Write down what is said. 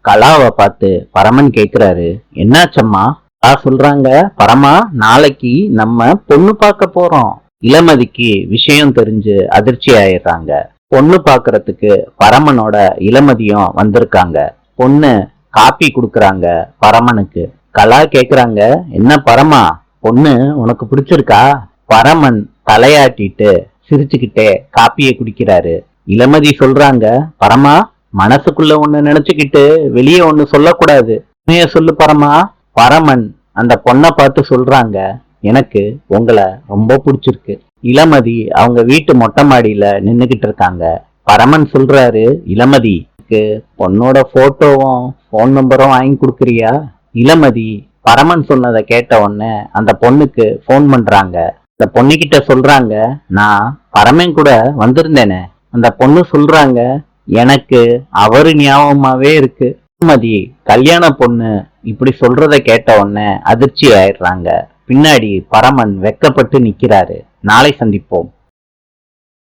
கலாவை பார்த்து பரமன் கேக்குறாரு, என்னாச்சம்மா? கலா சொல்றாங்க, பரமா, நாளைக்கு நம்ம பொண்ணு பார்க்க போறோம். இளமதிக்கு விஷயம் தெரிஞ்சு அதிர்ச்சி ஆயிடுறாங்க. பொண்ணு பாக்குறதுக்கு பரமனோட இளமதியும் வந்திருக்காங்க. பொண்ணு காப்பி குடுக்கறாங்க பரமனுக்கு. கலா கேக்குறாங்க, என்ன பரமா, பொண்ணு உனக்கு பிடிச்சிருக்கா? பரமன் தலையாட்டிட்டு சிரிச்சுக்கிட்டே காப்பியை குடிக்கிறாரு. இளமதி சொல்றாங்க, பரமா, மனசுக்குள்ள ஒண்ணு நினைச்சுக்கிட்டு வெளியே ஒண்ணு சொல்லக்கூடாது, உண்மைய சொல்லு பரமா. பரமன் அந்த பொண்ணை பார்த்து சொல்றாங்க, எனக்கு உங்களை ரொம்ப பிடிச்சிருக்கு. இளமதி அவங்க வீட்டு மொட்டை மாடியில நின்னுகிட்டு இருக்காங்க. பரமன் சொல்றாரு, இளமதி, பொண்ணோட போட்டோவும் போன் நம்பரும் வாங்கி கொடுக்குறியா? இளமதி பரமன் சொன்னதை கேட்ட உடனே அந்த பொண்ணுக்கு போன் பண்றாங்க. அந்த பொண்ணுகிட்ட சொல்றாங்க, நான் பரமன் கூட வந்திருந்தேனே. அந்த பொண்ணு சொல்றாங்க, எனக்கு அவரு ஞாபகமாவே இருக்கு. இளமதி கல்யாண பொண்ணு இப்படி சொல்றத கேட்ட உடனே அதிர்ச்சி ஆயிடுறாங்க. பின்னாடி பரமன் வெக்கப்பட்டு நிக்கிறாரு. நாளை சந்திப்போம்.